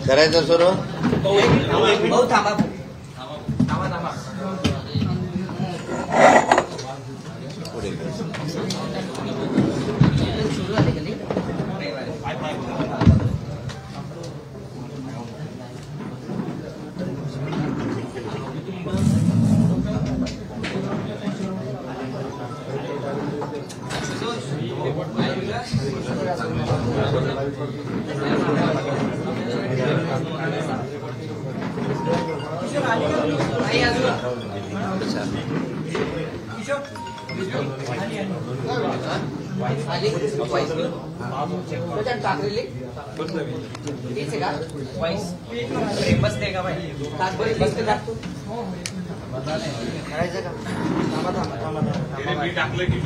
करायचं सुरू भाऊ थांबा पुढे बसते का भाई करायचं का टाकलं की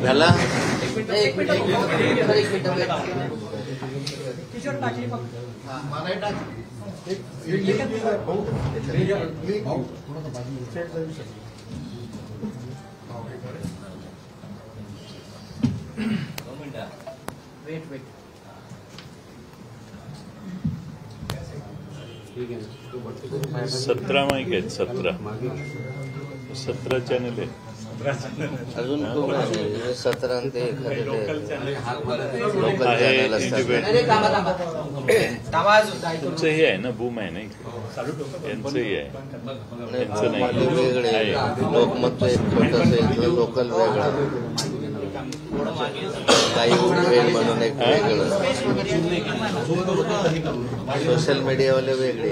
झाला एक मिनिट किशोर टाकली वेट 17 माईक आहेत 17 चॅनल आहे अजून 17 आणि ते लोकल चॅनल तुमचं हे आहे ना बूम आहे ना यांचंही आहे यांचं नाही वेगळे लोकमत एक छोटस इथलं लोकल वेगळं काही वेळ म्हणून एक वेगळं सोशल मीडियावाले वेगळे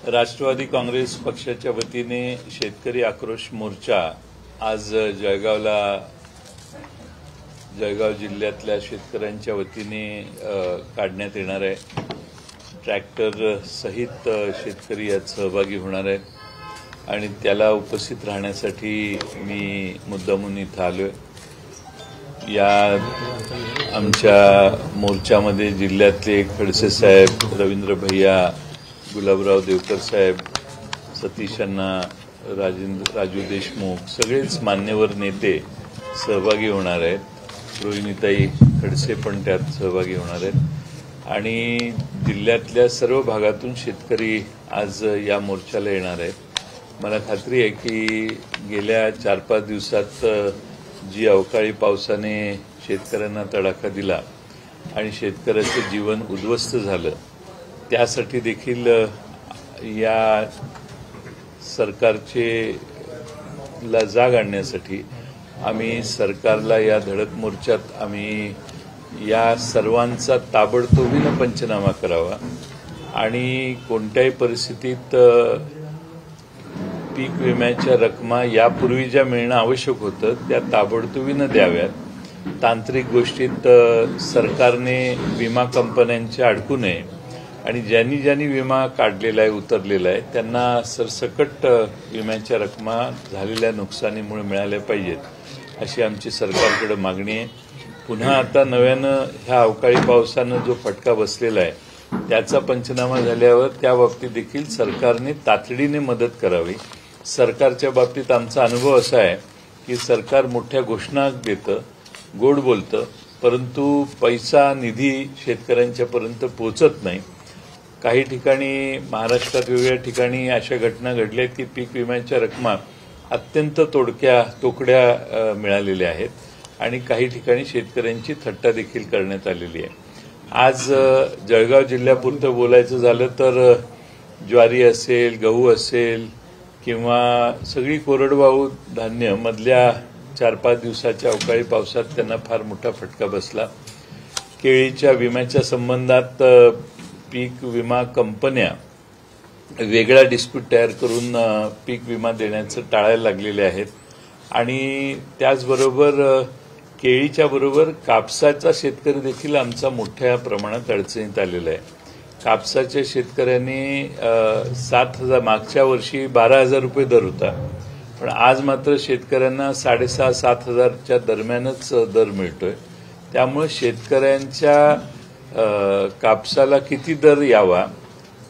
राष्ट्रवादी काँग्रेस पक्षाच्या वतीने शेतकरी आक्रोश मोर्चा आज जळगाव जिल्ह्यातल्या शेतकऱ्यांच्या वतीने काढण्यात येणार आहे. ट्रॅक्टर सहित शेतकरी यात सहभागी होणार आहेत आणि त्याला उपस्थित राहण्यासाठी मी मुद्दामून इथं आलोय. या आमच्या मोर्चामध्ये जिल्ह्यातले खडसे साहेब, रवींद्र भैया, गुलाबराव देवकर साहेब, सतीश अण्णा, राजू देशमुख सगळेच मान्यवर नेते सहभागी होणार आहेत. रोहिणीताई खडसे पण त्यात सहभागी होणार आहेत आणि जिल्ह्यातल्या सर्व भागातून शेतकरी आज या मोर्चाला येणार आहेत. मला खात्री आहे की गेल्या 4-5 दिवसात जी अवकाळी पावसाने शेतकऱ्यांना तडाखा दिला आणि शेतकऱ्याचं जीवन उद्ध्वस्त झालं त्यासाठी देखील या सरकारचे ला जाग आणण्यासाठी आम्ही सरकारला या धडक मोर्चात आम्ही या सर्वांचा ताबडतोबीने पंचनामा करावा आणि कोणत्याही परिस्थितीत पीक विम्याच्या रकमा यापूर्वी ज्या मिळणं आवश्यक होतं त्या ताबडतोबीने द्याव्यात. तांत्रिक गोष्टीत सरकारने विमा कंपन्यांच्या अडकू नये आणि ज्यांनी विमा काढलेला आहे, उतरलेला आहे त्यांना सरसकट विम्याच्या रकमा झालेल्या नुकसानीमुळे मिळाल्या पाहिजेत अशी आमची सरकारकडे मागणी आहे. पुन्हा आता नव्यानं ह्या अवकाळी पावसानं जो फटका बसलेला आहे त्याचा पंचनामा झाल्यावर त्या बाबतीत देखील सरकारने तातडीने मदत करावी. सरकारच्या बाबतीत आमचा अनुभव असा आहे की सरकार मोठ्या घोषणा देतं, गोड बोलतं, परंतु पैसा निधी शेतकऱ्यांच्यापर्यंत पोहोचत नाही. काही ठिकाणी महाराष्ट्रात वेगवेगळ्या ठिकाणी अशा घटना घडल्या की पीक विम्याच्या रकमा अत्यंत तोकड्या मिळालेल्या आहेत आणि काही ठिकाणी शेतकऱ्यांची थट्टा देखील करण्यात आलेली आहे. आज जळगाव जिल्ह्यापुरतं बोलायचं झालं तर ज्वारी असेल, गहू असेल किंवा सगळी कोरडवाहू धान्य मधल्या 4-5 दिवसाच्या अवकाळी पावसात त्यांना फार मोठा फटका बसला. केळीच्या विम्याच्या संबंधात पीक विमा कंपन्या वेगळा डिस्प्यूट तयार करून पीक विमा देण्याचं टाळायला लागलेले आहेत. आणि त्याचबरोबर केळीच्या बरोबर कापसाचा शेतकरी देखील आमचा मोठ्या प्रमाणात अडचणीत आलेला आहे. कापसाच्या शेतकऱ्यांनी 7,000 मागच्या वर्षी 12,000 रुपये दर होता, पण आज मात्र शेतकऱ्यांना 6,500-7,000च्या दरम्यानच दर मिळतोय. त्यामुळे शेतकऱ्यांच्या कापसाला किती दर यावा,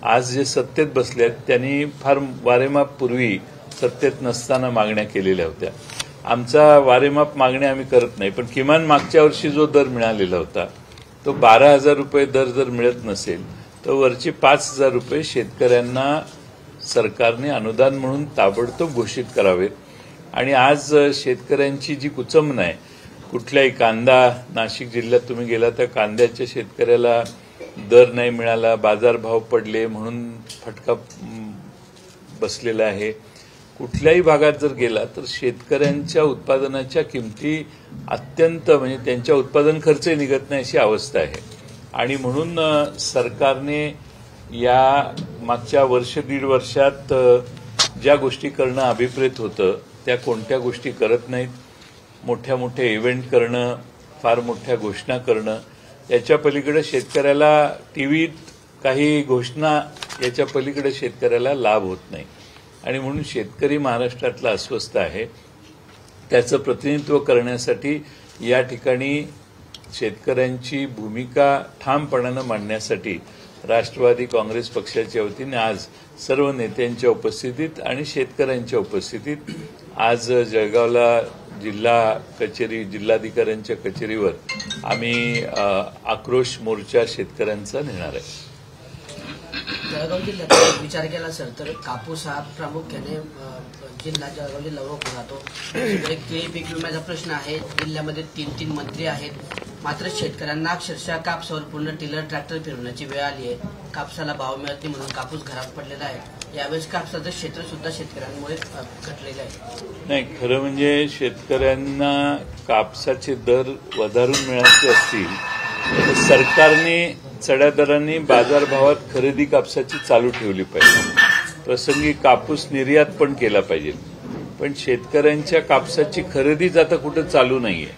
आज जे सत्तेत बसले आहेत त्यांनी फार वारेमाप पूर्वी सत्तेत नसताना मागण्या केलेल्या होत्या. आमचा वारेमाप मागण्या आम्ही करत नाही, पण किमान मागच्या वर्षी जो दर मिळालेला होता तो 12,000 रुपये दर जर मिळत नसेल तर वरचे 5,000 रुपये शेतकऱ्यांना सरकारने अनुदान म्हणून ताबडतोब घोषित करावेत. आणि आज शेतकऱ्यांची जी कुचंबण आहे, कुठल्याही कांदा, नाशिक जिल्ह्यात तुम्ही गेला तर कांद्याच्या शेतकऱ्याला दर नाही मिळाला, बाजारभाव पडले म्हणून फटका बसलेला आहे. कुठल्याही भागात जर गेला तर शेतकऱ्यांच्या उत्पादनाच्या किमती अत्यंत म्हणजे त्यांच्या उत्पादन खर्चही निघत नाही अशी अवस्था आहे. आणि म्हणून सरकारने या मागच्या वर्ष-दीड वर्षात ज्या गोष्टी करणं अभिप्रेत होतं त्या कोणत्या गोष्टी करत नाहीत. मोठ्या मोठ्या इव्हेंट करणं, फार मोठ्या घोषणा करणं, याच्या पलीकडे शेतकऱ्याला टीव्हीत काही घोषणा याच्या पलीकडे शेतकऱ्याला लाभ होत नाही. आणि म्हणून शेतकरी महाराष्ट्रातला अस्वस्थ आहे. त्याचं प्रतिनिधित्व करण्यासाठी या ठिकाणी शेतकऱ्यांची भूमिका ठामपणानं मांडण्यासाठी राष्ट्रवादी काँग्रेस पक्षाच्या वतीने आज सर्व नेत्यांच्या उपस्थितीत आणि शेतकऱ्यांच्या उपस्थितीत आज जळगावला जिल्हाधिकाऱ्यांच्या कचेरीवर आम्ही आक्रोश मोर्चा शेतकऱ्यांचा नेणार आहे. जळगाव जिल्ह्यात विचार केला सर तर कापूस हा प्रामुख्याने जिल्हा जळगाव जिल्ह्यावर ओळखला जातो. केळी पीक विम्याचा प्रश्न आहे. जिल्ह्यामध्ये 3 मंत्री आहेत, मात्र शेतकऱ्यांना अक्षरशः कापसावर पूर्ण टिलर ट्रॅक्टर फिरवण्याची वेळ आली आहे. कापसाला भाव मिळत नाही म्हणून कापूस घरात पडलेला आहे. यावेळेस कापसाचं क्षेत्र सुद्धा शेतकऱ्यांमुळे घटलेलं आहे. नाही, खरं म्हणजे शेतकऱ्यांना कापसाचे दर वधारून मिळायचे असतील तर सरकारने चढ्या दरांनी बाजारभावात खरेदी कापसाची चालू ठेवली पाहिजे. प्रसंगी कापूस निर्यात पण केला पाहिजे. पण शेतकऱ्यांच्या कापसाची खरेदीच आता कुठं चालू नाहीये.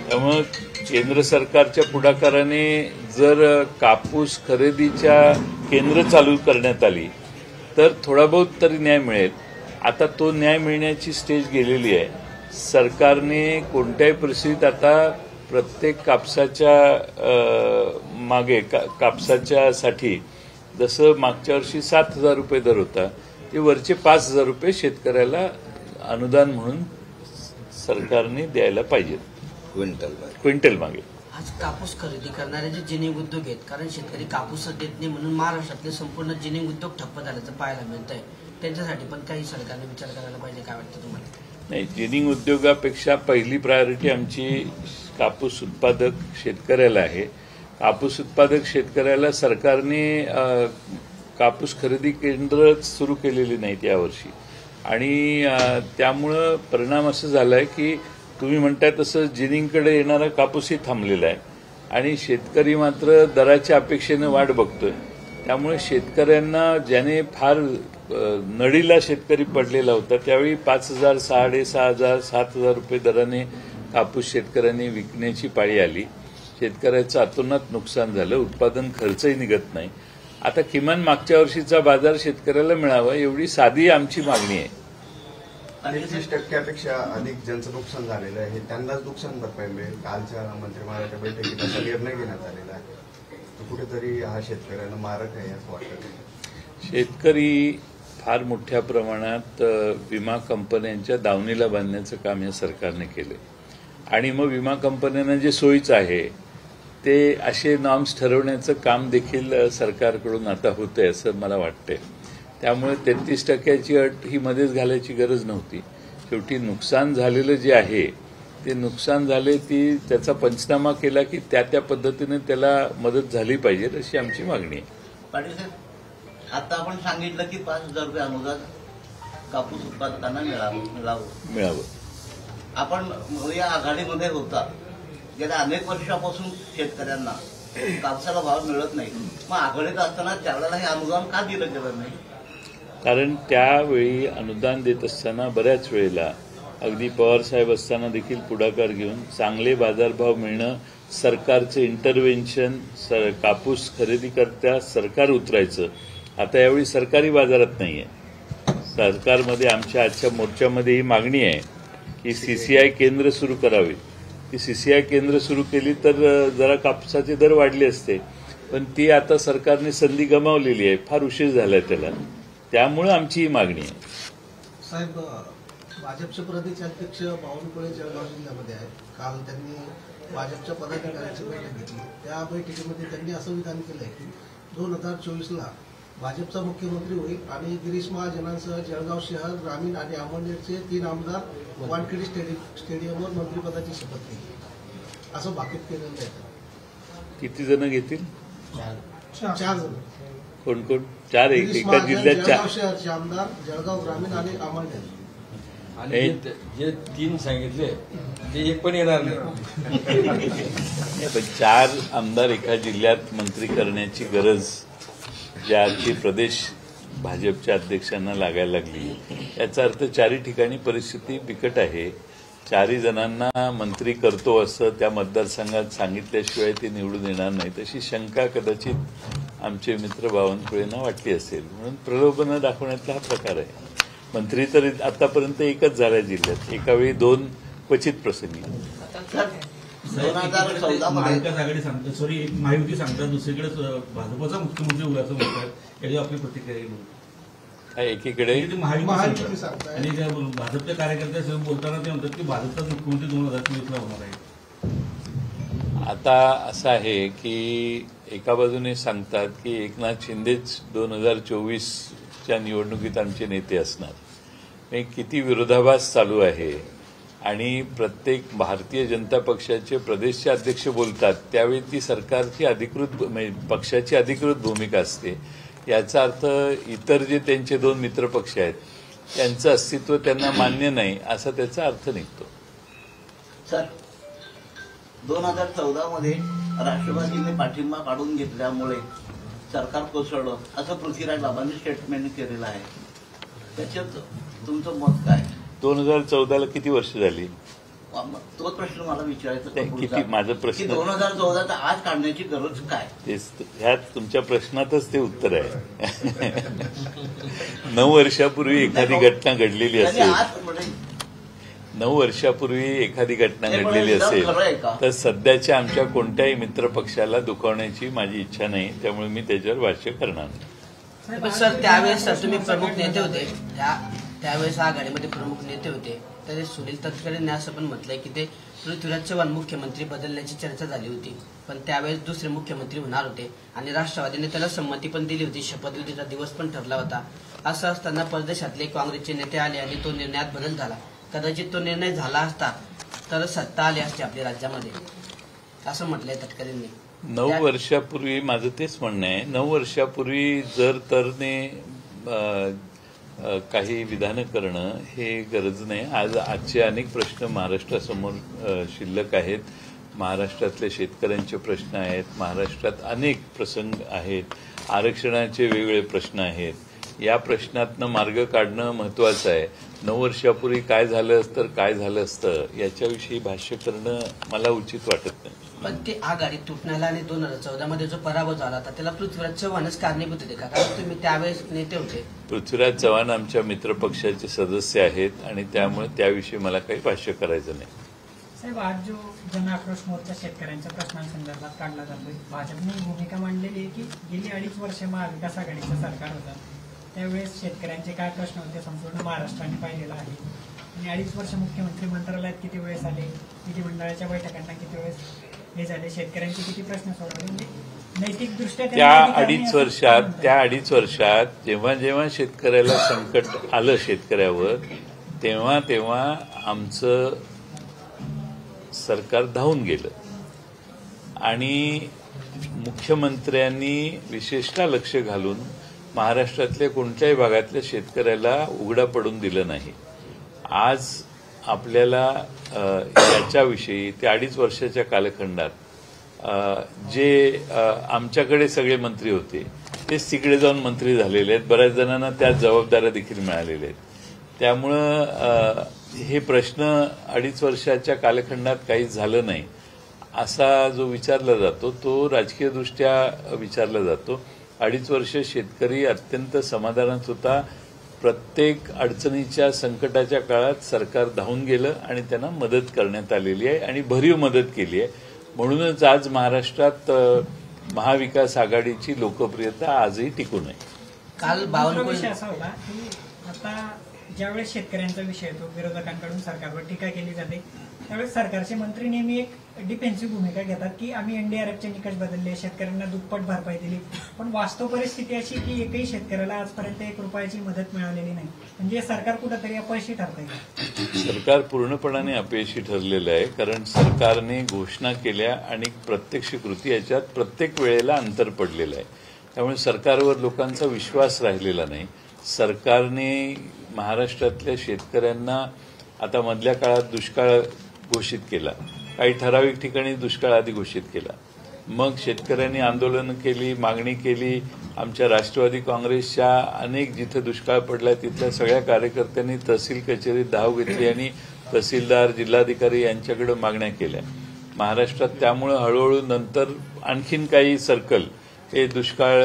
त्यामुळे केंद्र सरकारच्या पुढाकाराने जर कापूस खरेदीच्या केंद्र चालू करण्यात आली तर थोडा बहुत तरी न्याय मिळेल. आता तो न्याय मिळण्याची स्टेज गेलेली आहे. सरकारने कोणत्याही परिस्थितीत आता प्रत्येक कापसाच्या मागे कापसाच्यासाठी जसं मागच्या वर्षी 7,000 रुपये दर होता ते वरचे 5,000 रुपये शेतकऱ्याला अनुदान म्हणून सरकारने द्यायला पाहिजेत. क्विंटल मागे. आज कापूस खरेदी करणारे जे जिनिंग उद्योग आहेत, कारण शेतकरी कापूस देत नाही म्हणून महाराष्ट्रातले संपूर्ण जिनिंग उद्योग ठप्प झाल्याचं पाहायला मिळत आहे. त्यांच्यासाठी पण काही सरकारने विचार करायला पाहिजे. काय वाटतं तुम्हाला? नाही, जिनिंग उद्योगापेक्षा पहिली प्रायोरिटी आमची कापूस उत्पादक शेतकऱ्याला आहे. कापूस उत्पादक शेतकऱ्याला सरकारने कापूस खरेदी केंद्र सुरू केलेली नाहीत यावर्षी. आणि त्यामुळं परिणाम असं झाला आहे की तुम्ही म्हणताय तसं जिनिंगकडे येणारा कापूसही थांबलेला आहे आणि शेतकरी मात्र दराच्या अपेक्षेनं वाट बघतोय. त्यामुळे शेतकऱ्यांना ज्याने फार नडीला शेतकरी पडलेला होता त्यावेळी 5,000, 6,500, 7,000 रुपये दराने कापूस शेतकऱ्यांनी विकण्याची पाळी आली. शेतकऱ्याचं अतोनात नुकसान झालं, उत्पादन खर्चही निघत नाही. आता किमान मागच्या वर्षीचा बाजार शेतकऱ्याला मिळावा एवढी साधी आमची मागणी आहे. 30% अधिक ज्यांचं नुकसान झालेलं आहे त्यांनाच नुकसान भरपाई मिळेल. कालच्या मंत्रिमंडळाच्या बैठकीत असा निर्णय घेण्यात आलेला आहे. तर कुठेतरी हा शेतकऱ्यांना मारक आहे असं वाटतं. शेतकरी फार मोठ्या प्रमाणात विमा कंपन्यांच्या दावणीला बांधण्याचं काम या सरकारने केलं आणि मग विमा कंपन्यांना जे सोयीचं आहे ते असे नॉर्म्स ठरवण्याचं काम देखील सरकारकडून आता होतंय असं मला वाटतंय. त्यामुळे 33% अट ही मध्येच घालायची गरज नव्हती. शेवटी नुकसान झालेलं जे आहे ते नुकसान झाले ती त्याचा पंचनामा केला की त्या पद्धतीने त्याला मदत झाली पाहिजे अशी आमची मागणी आहे. आता आपण सांगितलं की 5,000 रुपये अनुदान कापूस उत्पादकांना मिळावं. आपण या आघाडीमध्ये होता, गेल्या अनेक वर्षापासून शेतकऱ्यांना कापसाला भाव मिळत नाही. मग आघाडीत असताना त्यावेळेला हे अनुदान का दिलं गेलं नाही? कारण त्यावेळी अनुदान देत असताना बऱ्याच वेळेला अगदी पवारसाहेब असताना देखील पुढाकार घेऊन चांगले बाजारभाव मिळणं, सरकारचं इंटरव्हेन्शन, कापूस खरेदी करता सरकार उतरायचं. आता यावेळी सरकारी बाजारात नाही आहे. सरकारमध्ये आमच्या आजच्या मोर्चामध्ये ही मागणी आहे की सीसीआय केंद्र सुरू करावी. ती सीसीआय केंद्र सुरू केली तर जरा कापसाचे दर वाढले असते, पण ती आता सरकारने संधी गमावलेली आहे. फार उशीर झालाय त्याला. त्यामुळे आमची ही मागणी आहे. साहेब, भाजपचे प्रदेश अध्यक्ष बावनकुळे जळगाव जिल्ह्यामध्ये आहेत. काल त्यांनी भाजपच्या पदाधिकाऱ्यांची बैठक घेतली. त्या बैठकीमध्ये त्यांनी असं विधान केलंय की 2024ला भाजपचा मुख्यमंत्री होईल आणि गिरीश महाजनांसह जळगाव शहर, ग्रामीण आणि अमळनेरचे 3 आमदार वानखेडे स्टेडियमवर मंत्रिपदाची शपथ घेतील असं भाकीत केलेलं आहे. किती जण घेतील? 4 जण. कोण कोण? 4? एका जिल्ह्यात 4? जळगाव शहरचे आमदार, जळगाव ग्रामीण आणि अमळनेर. आणि जे 3 सांगितले ते एक पण येणार नाही. पण 4 आमदार एका जिल्ह्यात मंत्री करण्याची गरज ज्याची प्रदेश भाजपच्या अध्यक्षांना लागायला लागली, याचा अर्थ 4ही ठिकाणी परिस्थिती बिकट आहे. 4ही जणांना मंत्री करतो असं त्या मतदारसंघात सांगितल्याशिवाय ते निवडून येणार नाही, तशी शंका कदाचित आमचे मित्र बावनकुळेंना वाटली असेल. म्हणून प्रलोभनं दाखवण्यातला हा प्रकार आहे. मंत्री तर आतापर्यंत एकच झाला जिल्ह्यात, एकावेळी 2 क्वचित प्रसंगी. 2014 महाविकास आघाडी सांगतात, सॉरी महायुती सांगतात, दुसरीकडे भाजपचा मुख्यमंत्री होईल असं म्हणतात. याची आपली प्रतिक्रिया काय? एकीकडे महायुती सांगतात आणि भाजपच्या कार्यकर्त्यांसोबत बोलताना ते म्हणतात की भाजपचाच मुख्यमंत्री 2024ला होणार आहे. आता असं आहे की एका बाजूने सांगतात की एकनाथ शिंदेच 2024च्या निवडणुकीत आमचे नेते असणार. किती विरोधाभास चालू आहे. आणि प्रत्येक भारतीय जनता पक्षाचे प्रदेशचे अध्यक्ष बोलतात त्यावेळी ती सरकारची पक्षाची अधिकृत भूमिका असते. याचा अर्थ इतर जे त्यांचे 2 मित्रपक्ष आहेत त्यांचं अस्तित्व त्यांना मान्य नाही असा त्याचा अर्थ निघतो. सर, 2014 मध्ये राष्ट्रवादीने पाठिंबा काढून घेतल्यामुळे सरकार कोसळलं असं पृथ्वीराज बाबांनी स्टेटमेंट केलेलं आहे. त्याच्यात तुमचं मत काय? 2014ला किती वर्ष झाली? तोच प्रश्न मला विचारायचा. किती? माझा प्रश्न 2014चा आज काढण्याची गरज काय? ह्यात तुमच्या प्रश्नातच ते उत्तर आहे. 9 वर्षापूर्वी एखादी घटना घडलेली असेल, 9 वर्षापूर्वी एखादी घटना घडलेली असेल तर सध्याच्या आमच्या कोणत्याही मित्रपक्षाला दुखावण्याची माझी इच्छा नाही. त्यामुळे मी त्याच्यावर भाष्य करणार नाही. सर, त्यावेळेस तुम्ही प्रमुख नेते होते, त्यावेळेस आघाडीमध्ये प्रमुख नेते होते. तर सुनील तटकरेंनी असं पण म्हटलंय की ते पृथ्वीराज चव्हाण मुख्यमंत्री बदलण्याची चर्चा झाली होती, पण त्यावेळेस दुसरे मुख्यमंत्री होणार होते आणि राष्ट्रवादीने त्याला संमती पण दिली होती. शपथविधीचा दिवस पण ठरला होता. असं असताना परदेशातले काँग्रेसचे नेते आले आणि तो निर्णयात बदल झाला. कदाचित तो निर्णय झाला असता तर सत्ता आली असते आपल्या राज्यामध्ये, असं म्हटलंय तटकरेंनी. 9 वर्षापूर्वी माझं तेच म्हणणं आहे. 9 वर्षापूर्वी जर तरने काही विधानं करणं हे गरज नाही. आजचे अनेक प्रश्न महाराष्ट्रासमोर शिल्लक आहेत. महाराष्ट्रातल्या शेतकऱ्यांचे प्रश्न आहेत, महाराष्ट्रात अनेक प्रसंग आहेत, आरक्षणाचे वेगवेगळे प्रश्न आहेत. या प्रश्नातनं मार्ग काढणं महत्वाचं आहे. 9 वर्षापूर्वी काय झालं तर काय झालं असतं याच्याविषयी भाष्य करणं मला उचित वाटत नाही. पण ते आघाडी तुटण्याला आणि 2014 मध्ये जो पराभव झाला होता त्याला पृथ्वीराज चव्हाणच कारणीभूत होते का? कारण तुम्ही त्यावेळेस नेते होते. पृथ्वीराज चव्हाण आमच्या मित्रपक्षाचे सदस्य आहेत आणि त्यामुळे त्याविषयी मला काही भाष्य करायचं नाही. साहेब, आज जो जन आक्रोश मोर्चा शेतकऱ्यांच्या प्रश्नांसंदर्भात काढला जातोय, भाजपने भूमिका मांडलेली आहे की गेली 2.5 वर्ष महाविकास आघाडीचं सरकार होतं, त्यावेळेस शेतकऱ्यांचे काय प्रश्न होते संपूर्ण महाराष्ट्राने पाहिलेलं आहे. आणि 2.5 वर्ष मुख्यमंत्री मंत्रालयात किती वेळेस आले, विधिमंडळाच्या बैठकांना किती वेळेस हे झाले, शेतकऱ्यांचे किती प्रश्न सोडवले. म्हणजे नैतिकदृष्ट्या त्या अडीच वर्षात जेव्हा जेव्हा शेतकऱ्याला संकट आलं शेतकऱ्यावर तेव्हा तेव्हा आमचं सरकार धावून गेलं आणि मुख्यमंत्र्यांनी विशेषतः लक्ष घालून महाराष्ट्रातल्या कोणत्याही भागातल्या शेतकऱ्याला उघडा पडून दिलं नाही. आज आपल्याला याच्याविषयी त्या 2.5 वर्षाच्या कालखंडात जे आमच्याकडे सगळे मंत्री होते तेच तिकडे जाऊन मंत्री झालेले आहेत. बऱ्याच जणांना त्या जबाबदाऱ्या देखील मिळालेल्या आहेत. त्यामुळं हे प्रश्न 2.5 वर्षाच्या कालखंडात काहीच झालं नाही असा जो विचारला जातो तो राजकीयदृष्ट्या विचारला जातो. 2.5 वर्ष शेतकरी अत्यंत समाधानात होता. प्रत्येक अडचणीच्या संकटाच्या काळात सरकार धावून गेलं आणि त्यांना मदत करण्यात आलेली आहे आणि भरीव मदत केली आहे. म्हणूनच आज महाराष्ट्रात महाविकास आघाडीची लोकप्रियता आजही टिकून आहे. काल विषय असा होता की आता ज्यावेळेस शेतकऱ्यांचा विषय येतो, विरोधकांकडून सरकारवर टीका केली जाते, त्यावेळेस सरकारचे मंत्री नेहमी एक डिफेन्सिव्ह भूमिका घेतात की आम्ही एनडीआरएफचे निकष बदलले, शेतकऱ्यांना दुप्पट भरपाई दिली. पण वास्तव परिस्थिती अशी की एकही शेतकऱ्याला आजपर्यंत 1 रुपयाची मदत मिळालेली नाही. म्हणजे सरकार कुठंतरी अपयशी ठरतंय का? सरकार पूर्णपणाने अपयशी ठरलेलं आहे. कारण सरकारने घोषणा केल्या आणि प्रत्यक्ष कृती याच्यात प्रत्येक वेळेला अंतर पडलेलं आहे. त्यामुळे सरकारवर लोकांचा विश्वास राहिलेला नाही. सरकारने महाराष्ट्रातल्या शेतकऱ्यांना आता मधल्या काळात दुष्काळ घोषित केला, काही ठराविक ठिकाणी दुष्काळ आधी घोषित केला, मग शेतकऱ्यांनी आंदोलनं केली, मागणी केली. आमच्या राष्ट्रवादी काँग्रेसच्या अनेक जिथे दुष्काळ पडला तिथल्या सगळ्या कार्यकर्त्यांनी तहसील कचेरीत धाव घेतली आणि तहसीलदार, जिल्हाधिकारी यांच्याकडे मागण्या केल्या. महाराष्ट्रात त्यामुळे हळूहळू नंतर आणखीन काही सर्कल हे दुष्काळ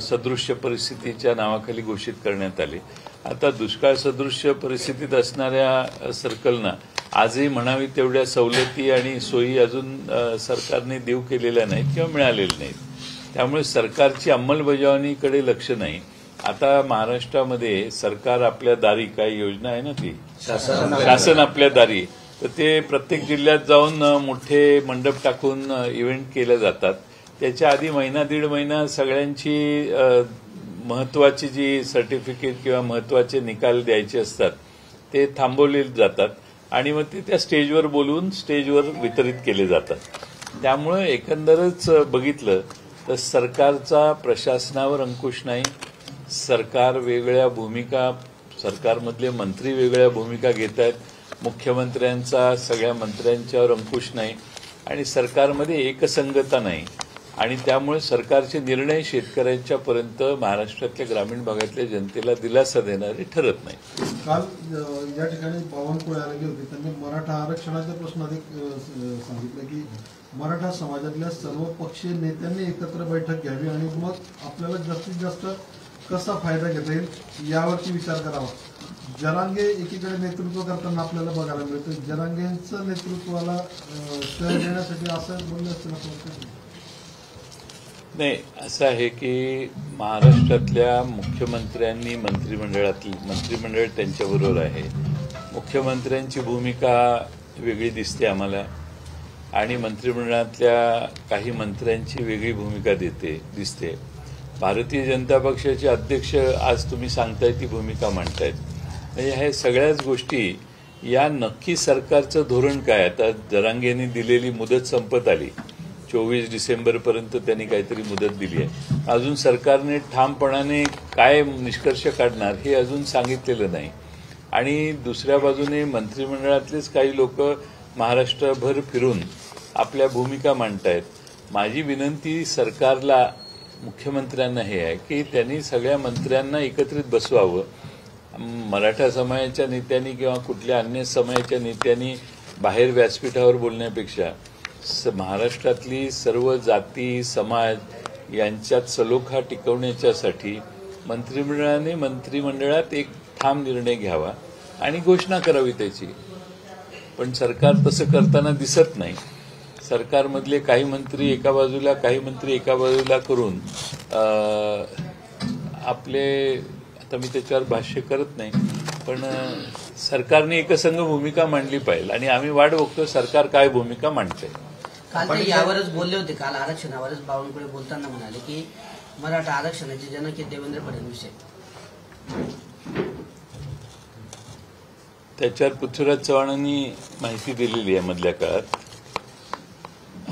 सदृश्य परिस्थितीच्या नावाखाली घोषित करण्यात आले. आता दुष्काळ सदृश्य परिस्थितीत असणाऱ्या सर्कलना आजही म्हणावी तेवढ्या सवलती आणि सोयी अजून सरकारने देऊ केलेल्या नाहीत किंवा मिळालेल्या नाहीत. त्यामुळे सरकारची अंमलबजावणीकडे लक्ष नाही. आता महाराष्ट्रामध्ये सरकार आपल्या दारी काही योजना आहे ना, ती शासन आपल्या दारी, तर ते प्रत्येक जिल्ह्यात जाऊन मोठे मंडप टाकून इव्हेंट केले जातात. त्याच्या आधी महिना 1.5 महिना सगळ्यांची महत्वाची जी सर्टिफिकेट किंवा महत्वाचे निकाल द्यायचे असतात ते थांबवले जातात आणि मग ते त्या स्टेजवर बोलवून स्टेजवर वितरित केले जातात. त्यामुळे एकंदरच बघितलं तर सरकारचा प्रशासनावर अंकुश नाही. सरकार वेगळ्या भूमिका, सरकारमधले मंत्री वेगळ्या भूमिका घेत आहेत. मुख्यमंत्र्यांचा सगळ्या मंत्र्यांच्यावर अंकुश नाही आणि सरकारमध्ये एकसंगता नाही आणि त्यामुळे सरकारचे निर्णय शेतकऱ्यांच्यापर्यंत महाराष्ट्रातल्या ग्रामीण भागातल्या जनतेला दिलासा देणारे ठरत नाही. काल या ठिकाणी बावनकुळे आलेले होते, त्यांनी मराठा आरक्षणाच्या प्रश्नात सांगितलं की मराठा समाजातल्या सर्व पक्षीय नेत्यांनी एकत्र बैठक घ्यावी आणि मग आपल्याला जास्तीत जास्त कसा फायदा घेता येईल यावरती विचार करावा. जरांगे एकीकडे नेतृत्व करताना आपल्याला बघायला मिळतं, जरांगेंचं नेतृत्वाला श्रेय देण्यासाठी असं बोललं असतं. नाही, असं आहे की महाराष्ट्रातल्या मुख्यमंत्र्यांनी मंत्रिमंडळ त्यांच्याबरोबर आहे. मुख्यमंत्र्यांची भूमिका वेगळी दिसते आम्हाला आणि मंत्रिमंडळातल्या काही मंत्र्यांची वेगळी भूमिका दिसते. भारतीय जनता पक्षाचे अध्यक्ष आज तुम्ही सांगताय ती भूमिका मांडतायत. म्हणजे ह्या सगळ्याच गोष्टी या नक्की सरकारचं धोरण काय. आता जरांगेंनी दिलेली मुदत संपत आली, 24 डिसेंबरपर्यंत त्यांनी काहीतरी मुदत दिली आहे. अजून सरकारने ठामपणाने काय निष्कर्ष काढणार हे अजून सांगितलेलं नाही आणि दुसऱ्या बाजूने मंत्रिमंडळातलेच काही लोक महाराष्ट्रभर फिरून आपल्या भूमिका मांडतायत. माझी विनंती सरकारला, मुख्यमंत्र्यांना हे आहे की त्यांनी सगळ्या मंत्र्यांना एकत्रित बसवावं. मराठा समाजाच्या नेत्यांनी किंवा कुठल्या अन्य समाजाच्या नेत्यांनी बाहेर व्यासपीठावर बोलण्यापेक्षा महाराष्ट्रातली सर्व जाती समाज यांच्यात सलोखा टिकवण्याच्यासाठी मंत्रिमंडळात एक ठाम निर्णय घ्यावा आणि घोषणा करावी त्याची. पण सरकार तसं करताना दिसत नाही. सरकारमधले काही मंत्री एका बाजूला, काही मंत्री एका बाजूला करून आपले, आता मी त्याच्यावर भाष्य करत नाही, पण सरकारने एकसंघ भूमिका मांडली पाहिजे आणि आम्ही वाट बघतो सरकार काय भूमिका मांडते. काल ते यावरच बोलले होते. काल आरक्षणावरच बावनकुळे बोलताना म्हणाले की मराठा आरक्षणाचे जनक हे देवेंद्र फडणवीस आहे. त्याच्यावर पृथ्वीराज चव्हाणांनी माहिती दिलेली आहे मधल्या काळात.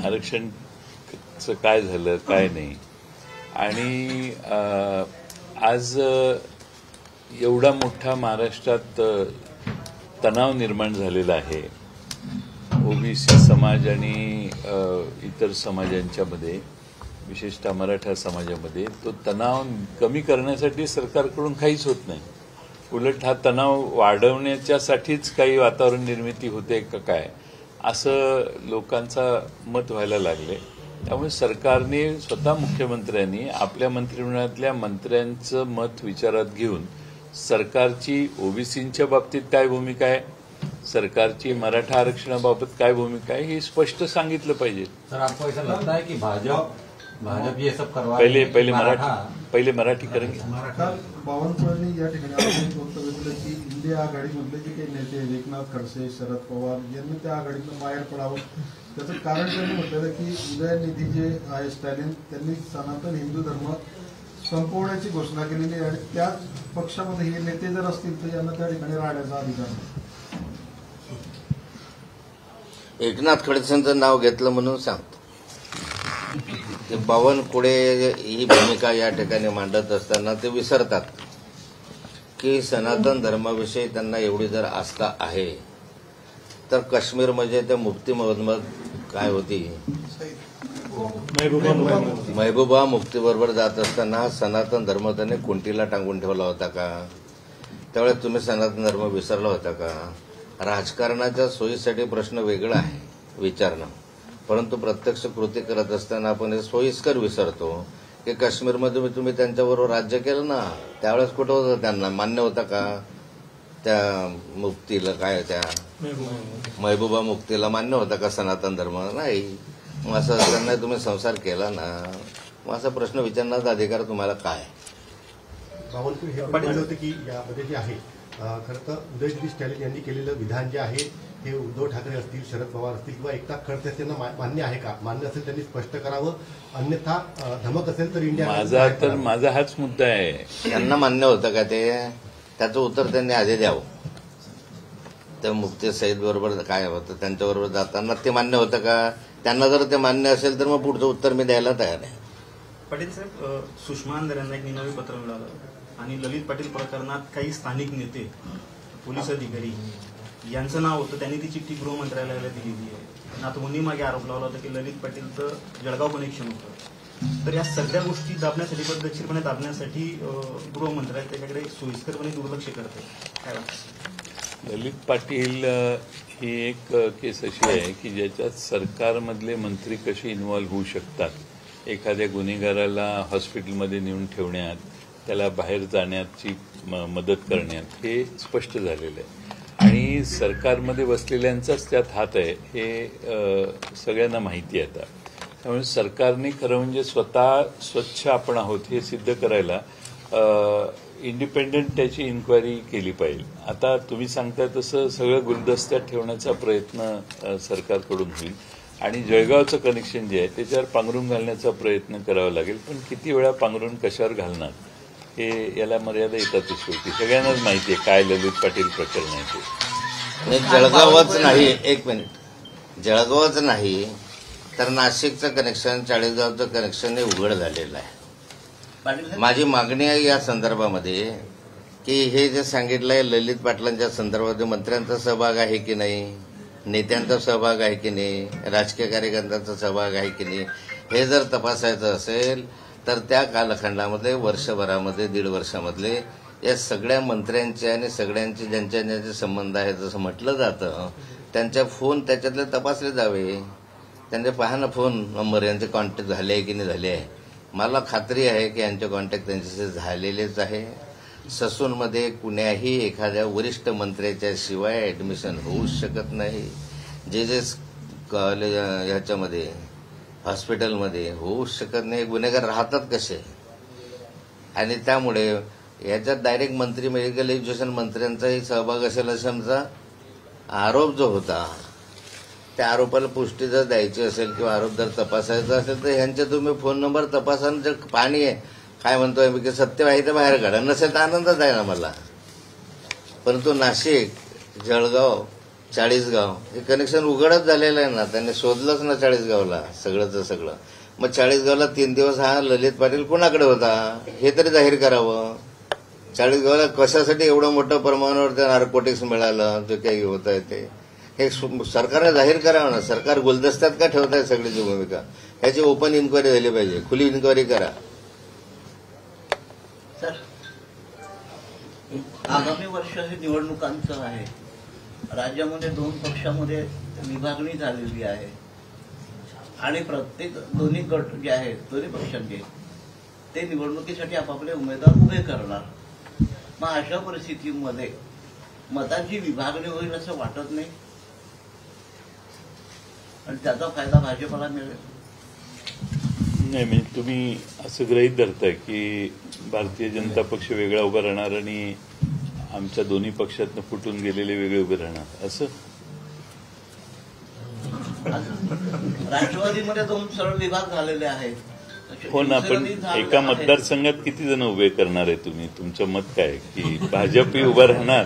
आरक्षणचं काय झालं काय नाही आणि आज एवढा मोठा महाराष्ट्रात तणाव निर्माण झालेला आहे ओबीसी समाज आणि इतर समाजांच्या मध्ये, विशेषतः मराठा समाजामध्ये. तो तणाव कमी करण्यासाठी सरकारकडून काहीच होत नाही. उलट हा तणाव वाढवण्याच्यासाठीच काही वातावरण निर्मिती होते का काय, असं लोकांचा मत व्हायला लागले. त्यामुळे सरकारने स्वतः मुख्यमंत्र्यांनी आपल्या मंत्रिमंडळातल्या मंत्र्यांचं मत विचारात घेऊन सरकारची ओबीसींच्या बाबतीत काय भूमिका आहे, सरकारची मराठा आरक्षणाबाबत काय भूमिका आहे, हे स्पष्ट सांगितलं पाहिजे. सर, आपको ऐसा लगता है कि भाजप ये सब करवा रही है? पहिले मराठी करेंगे. काल बावनकुळेंनी या ठिकाणी आपण वक्तव्य दिलं की इंडिया आघाडीमधले जे काही नेते एकनाथ खडसे, शरद पवार यांनी त्या आघाडीतून बाहेर पडावं. त्याचं कारण त्यांनी म्हटलेलं की उदयनिधी जे आहे स्टॅलिन, त्यांनी सनातन हिंदू धर्म संपवण्याची घोषणा केलेली आहे आणि त्या पक्षामध्ये हे नेते जर असतील तर यांना त्या ठिकाणी राहण्याचा अधिकार नाही. एकनाथ खडसेंचं नाव घेतलं म्हणून सांगतो की बावनकुळे ही भूमिका या ठिकाणी मांडत असताना ते विसरतात की सनातन धर्माविषयी त्यांना एवढी जर आस्था आहे तर काश्मीर म्हणजे ते मुफ्ती मोहम्मद काय होती महबूबा मुफ्तीबरोबर जात असताना सनातन धर्म त्याने कुंटीला टांगून ठेवला होता का? त्यावेळेस तुम्ही सनातन धर्म विसरला होता का? राजकारणाच्या सोयीसाठी प्रश्न वेगळा आहे विचारणं, परंतु प्रत्यक्ष कृती करत असताना आपण हे सोयीस्कर विसरतो की काश्मीरमध्ये तुम्ही त्यांच्याबरोबर राज्य केलं ना, त्यावेळेस कुठं होतं, त्यांना मान्य होतं का? त्या मुफ्तीला काय त्या महबूबा मुफ्तीला मान्य होता का सनातन धर्म? नाही. मग असं असताना तुम्ही संसार केला ना, मग असा प्रश्न विचारण्याचा अधिकार तुम्हाला काय? बावनकुळे हे पण म्हणलं होतं की यामध्ये जे आहे खरं तर उदयनिधी स्टॅलिन यांनी केलेलं विधान जे आहे हे उद्धव ठाकरे असतील, शरद पवार असतील किंवा एकनाथ खडसे यांना मान्य आहे का? मान्य असेल त्यांनी स्पष्ट करावं, अन्यथा धमक असेल तर इंडिया. माझा हाच मुद्दा आहे. त्यांना मान्य होतं का ते? त्याचं उत्तर त्यांनी आधी द्यावं. त्या मुफ्ती सईद बरोबर काय होतं, त्यांच्याबरोबर जाताना ते मान्य होतं का? त्यांना जर ते मान्य असेल तर मग पुढचं उत्तर मी द्यायला तयार आहे. पाटील साहेब, सुषमा अंधारे यांना एक निनावी पत्र मिळालं आणि ललित पाटील प्रकरणात काही स्थानिक नेते, पोलीस अधिकारी यांचं नाव होतं. त्यांनी ती चिठ्ठी गृहमंत्रालयाला दिलेली आहे. नातवंनी मागे आरोप लावला होता की ललित पाटीलचं जळगाव कनेक्शन होतं. तर या सगळ्या गोष्टी दाबण्यासाठी, पद्धतशीरपणे दाबण्यासाठी गृहमंत्रालय त्याच्याकडे सोयीस्करपणे दुर्लक्ष करते. काय वाटतं? ललित पाटील ही एक केस अशी आहे की ज्याच्यात सरकारमधले मंत्री कसे इन्व्हॉल्व्ह होऊ शकतात. एखाद्या गुन्हेगाराला हॉस्पिटलमध्ये नेऊन ठेवण्यात, त्याला बाहेर जाण्याची मदत करण्यात हे स्पष्ट झालेलं आहे आणि सरकारमध्ये बसलेल्यांचाच त्यात हात आहे हे सगळ्यांना माहिती आहे. आता त्यामुळे सरकारने खरं म्हणजे स्वतः स्वच्छ आपण आहोत हे सिद्ध करायला इंडिपेंडंट त्याची इन्क्वायरी केली पाहिजे. आता तुम्ही सांगताय तसं सगळं गुलदस्त्यात ठेवण्याचा प्रयत्न सरकारकडून होईल आणि जळगावचं कनेक्शन जे आहे त्याच्यावर पांघरून घालण्याचा प्रयत्न करावा लागेल. पण किती वेळा पांघरून कशावर घालणार हे याला मर्यादा येतातच शेवटी. सगळ्यांनाच माहिती आहे काय ललित पाटील प्रकरण आहे ते. जळगावच नाही, एक मिनिट, जळगावच नाही तर नाशिकचं कनेक्शन, चाळीसगावचं कनेक्शन हे उघड झालेलं आहे. माझी मागणी आहे या संदर्भामध्ये की हे जे सांगितलं आहे ललित पाटलांच्या संदर्भात मंत्र्यांचा सहभाग आहे की नाही, नेत्यांचा सहभाग आहे की नाही, राजकीय कार्यकर्त्यांचा सहभाग आहे की नाही, हे जर तपासायचं असेल तर त्या कालखंडामध्ये वर्षभरामध्ये, दीड वर्षामधले या सगळ्या मंत्र्यांचे आणि सगळ्यांचे ज्यांच्या ज्यांचे संबंध आहेत जसं म्हटलं जातं त्यांच्या फोन त्याच्यातले तपासले जावे. त्यांचे पहा ना फोन नंबर, यांचे कॉन्टॅक्ट झाले आहे की नाही झाले आहे. मला खात्री आहे की यांचे कॉन्टॅक्ट त्यांच्याशी झालेलेच आहे. ससूनमध्ये कुण्याही एखाद्या वरिष्ठ मंत्र्याच्या शिवाय ऍडमिशन होऊच शकत नाही. जे जे कॉलेज ह्याच्यामध्ये हॉस्पिटलमध्ये होऊच शकत नाही. गुन्हेगार राहतात कसे? आणि त्यामुळे याच्यात डायरेक्ट मंत्री, मेडिकल एज्युकेशन मंत्र्यांचाही सहभाग असेल असा आमचा आरोप जो होता, त्या आरोपाला पुष्टी जर द्यायची असेल किंवा आरोप जर तपासायचा असेल तर ह्यांचे तुम्ही फोन नंबर तपासा. जर पाणी आहे काय म्हणतोय मी की सत्य आहे तर बाहेर काढा, नसेल तर आनंदच आहे ना मला. परंतु नाशिक, जळगाव, चाळीसगाव हे कनेक्शन उघडच झालेलं आहे ना, त्यांनी शोधलंच ना चाळीसगावला सगळंच सगळं. मग चाळीसगावला 3 दिवस हा ललित पाटील कोणाकडे होता हे तरी जाहीर करावं. चाळीसगावला कशासाठी एवढं मोठं प्रमाणावर त्या नार्कोटिक्स मिळालं, जे काही होत आहे ते हे सरकारने जाहीर करावं ना. सरकार गुलदस्त्यात का ठेवत आहे सगळीची भूमिका? याची ओपन इन्क्वायरी झाली पाहिजे, खुली इन्क्वायरी करा. सर, आगामी वर्ष हे निवडणुकांचं आहे. राज्यामध्ये 2 पक्षामध्ये विभागणी झालेली आहे आणि प्रत्येक दोन्ही गट जे आहेत, दोन्ही पक्षांचे, ते निवडणुकीसाठी आपापले उमेदवार उभे करणार. मग अशा परिस्थितीमध्ये मतांची विभागणी होईल असं वाटत नाही आणि त्याचा फायदा भाजपला मिळेल. नाही, म्हणजे तुम्ही असं गृहीत धरताय की भारतीय जनता पक्ष वेगळा उभा राहणार आणि आमच्या दोन्ही पक्षातनं फुटून गेलेले वेगळे उभे राहणार असं? राष्ट्रवादीमध्ये 2 सरळ विभाग झालेले आहेत. हो ना, पण एका मतदारसंघात किती जण उभे करणार आहे तुम्ही? तुमचं मत काय, की भाजपही उभा राहणार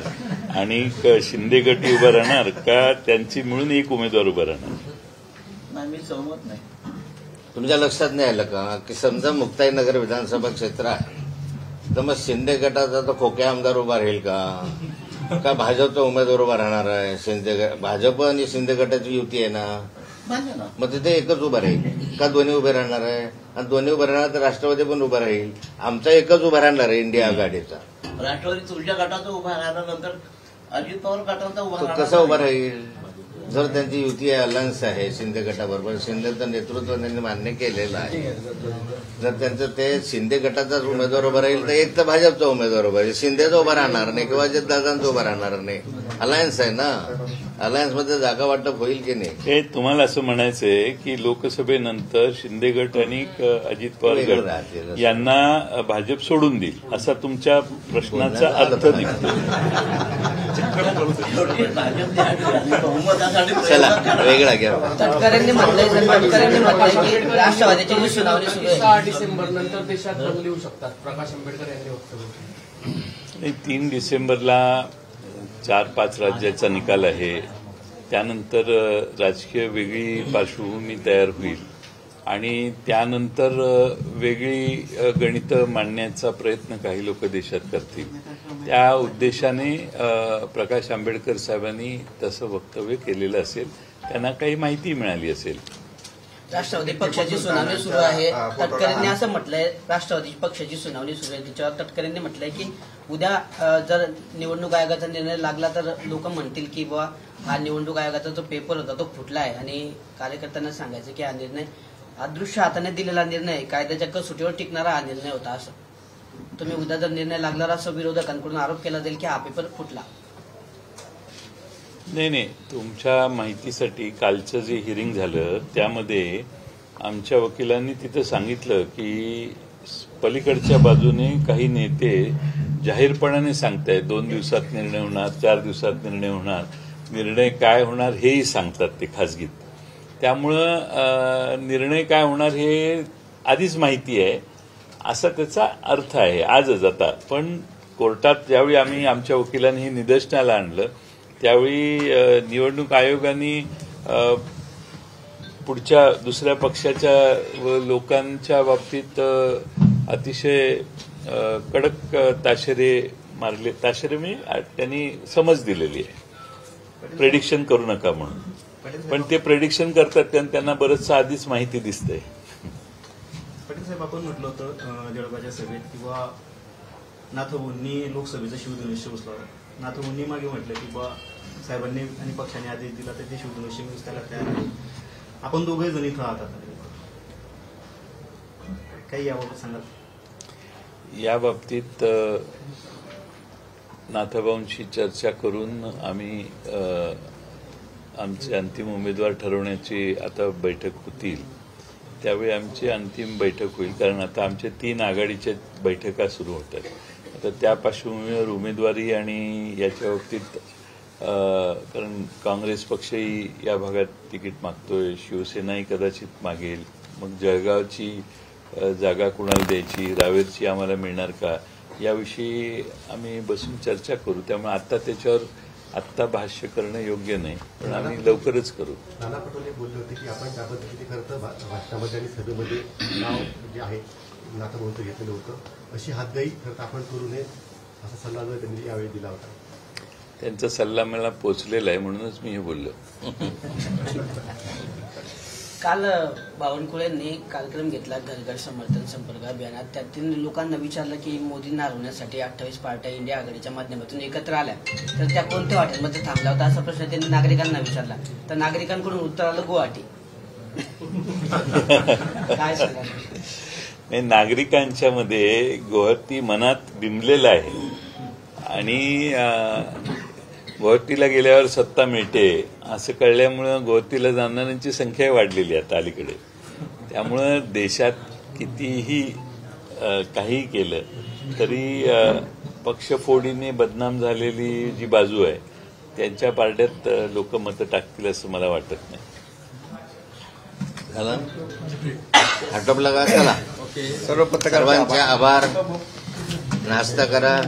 आणि शिंदे गटही उभा राहणार का त्यांची मिळून एक उमेदवार उभा राहणार? नाही, मी सहमत नाही. तुमच्या लक्षात नाही आलं का की समजा मुक्ताईनगर विधानसभा क्षेत्र आहे तर मग शिंदे गटाचा तर खोके आमदार उभा राहील का भाजपचा उमेदवार उभा राहणार आहे? शिंदे भाजप आणि शिंदे गटाची युती आहे ना, मग तिथे एकच उभा राहील का दोन्ही उभे राहणार आहे? आणि दोन्ही उभे राहणार तर राष्ट्रवादी पण उभा राहील. आमचा एकच उभा राहणार आहे इंडिया आघाडीचा. राष्ट्रवादी तुमच्या गटाचा उभा राहिल्यानंतर अजित पवार गटाचा उभा तो राहणार कसा उभा नाही. राहील? जर त्यांची युती अलायन्स आहे शिंदे गटाबरोबर, शिंदेचं नेतृत्व त्यांनी मान्य केलेलं आहे, जर त्यांचं ते शिंदे गटाचाच उमेदवार उभा राहील तर एक तर भाजपचा उमेदवार उभा राहील, शिंदेचा उभा राहणार नाही किंवा अजितदादांचा उभा राहणार नाही. अलायन्स आहे ना, अलायन्समध्ये जागा वाटप होईल की नाही? हे तुम्हाला असं म्हणायचंय की लोकसभेनंतर शिंदे गट आणि अजित पवार गट यांना भाजप सोडून देईल असा तुमच्या प्रश्नाचा अर्थ निघतो. चला वेगळा घ्या. तटकरेंनी म्हटलंय की राष्ट्रवादीची जी सुनावणी सुरू आहे 6 डिसेंबर नंतर देशात बदल येऊ शकतात, प्रकाश आंबेडकर यांनी वक्तव्य. 3 डिसेंबरला 4-5 राज्याचा निकाल आहे. त्यानंतर राजकीय वेगळी पार्श्वभूमी तयार होईल आणि त्यानंतर वेगळी गणितं मांडण्याचा प्रयत्न काही लोक देशात करतील. त्या उद्देशाने प्रकाश आंबेडकर साहेबांनी तसं वक्तव्य केलेलं असेल, त्यांना काही माहिती मिळाली असेल. राष्ट्रवादी पक्षाची सुनावणी सुरू आहे. तटकरेंनी असं म्हटलंय, राष्ट्रवादी पक्षाची सुनावणी सुरू आहे त्याच्यावर तटकरेंनी म्हटलंय की उद्या जर निवडणूक आयोगाचा निर्णय लागला तर लोक म्हणतील की बाबा हा निवडणूक आयोगाचा जो पेपर होता तो फुटला आहे आणि कार्यकर्त्यांना सांगायचं की हा निर्णय अदृश्य हाताने दिलेला निर्णय कायद्याच्या कसोटीवर टिकणारा हा निर्णय होता. असं तुम्ही उद्या जर निर्णय लागला असं विरोधकांकडून आरोप केला जाईल की हा पेपर फुटला. नाही, तुमच्या माहितीसाठी कालचं जे हिअरिंग झालं त्यामध्ये आमच्या वकिलांनी तिथं सांगितलं की पलीकडच्या बाजूने काही नेते जाहीरपणाने सांगतायत 2 दिवसात निर्णय होणार, 4 दिवसात निर्णय होणार, निर्णय काय होणार हेही सांगतात ते खासगीत. त्यामुळं निर्णय काय होणार हे आधीच माहिती आहे असा त्याचा अर्थ आहे आजच. आता पण कोर्टात ज्यावेळी आम्ही आमच्या वकिलांनी हे निदर्शनाला आणलं त्यावेळी निवडणूक आयोगाने पुढच्या दुसऱ्या पक्षाच्या लोकांच्या बाबतीत अतिशय कडक ताशेरे मारले. ताशेरे म्हणजे त्यांनी समज दिलेली आहे, प्रेडिक्शन करू नका म्हणून. पण ते प्रेडिक्शन करतात कारण त्यांना बरंचसं आधीच माहिती दिसतंय. पाटील साहेब, आपण म्हटलं होतं जळगावच्या सभेत किंवा नाथवूंनी लोकसभेचा शिवधनुष्य उचलावं. नाथवूंनी मागे म्हटलं की बा साहेबांनी आणि पक्षाने आदेश दिला तर ते शिवधनुष्य उचलायला तयार आहे. आपण दोघे जण इथं आहात, काही याबाबत सांगा. या बाबतीत नाथभाऊंशी चर्चा करून आम्ही आमचे अंतिम उमेदवार ठरवण्याची आता बैठक होतील. त्यावेळी आमची अंतिम बैठक होईल कारण आता आमच्या 3 आघाडीच्या बैठका सुरू होत आहेत. आता त्या पार्श्वभूमीवर उमेदवारी आणि याच्या बाबतीत कारण काँग्रेस पक्षही या भागात तिकीट मागतोय, शिवसेनाही कदाचित मागेल, मग जळगावची जागा कुणाला द्यायची, रावेरची आम्हाला मिळणार का, याविषयी आम्ही बसून चर्चा करू. त्यामुळे आता त्याच्यावर आत्ता भाष्य करणं योग्य नाही, पण आम्ही लवकरच करू. नाना पटोले बोलले होते की आपण त्या पद्धतीने खरं तर भाषणामध्ये आणि सभेमध्ये नाव जे आहे नातं बहुतेक घेतलेलं होतं, अशी हातगाई खरं तर आपण करू नये असा सल्ला जो त्यांनी यावेळी दिला होता. त्यांचा सल्ला मला पोचलेला आहे म्हणूनच मी हे बोललो. काल बावनकुळेंनी कार्यक्रम घेतला घरघर समर्थन संपर्क अभियानात. त्यातील लोकांना विचारलं की मोदींना हरवण्यासाठी 28 पार्ट्या इंडिया आघाडीच्या माध्यमातून एकत्र आल्या, तर त्या कोणत्या हॉटेलमध्ये थांबल्या होत्या असा प्रश्न त्यांनी नागरिकांना विचारला. तर नागरिकांकडून उत्तर आलं गुवाहाटी. काय सांगाल? नागरिकांच्या मध्ये गुवाहाटी मनात बिंबलेलं आहे आणि गुवाहाटीला गेल्यावर सत्ता मिळते असं कळल्यामुळं गुवाहाटीला जाणाऱ्यांची संख्या वाढलेली आहे आता अलीकडे. त्यामुळं देशात कितीही काही केलं तरी पक्षफोडीने बदनाम झालेली जी बाजू आहे त्यांच्या पारड्यात लोक मतं टाकतील असं मला वाटत नाही. झालं आटोपलं का? चला सर्वांचे आभार. नाश्ता करा.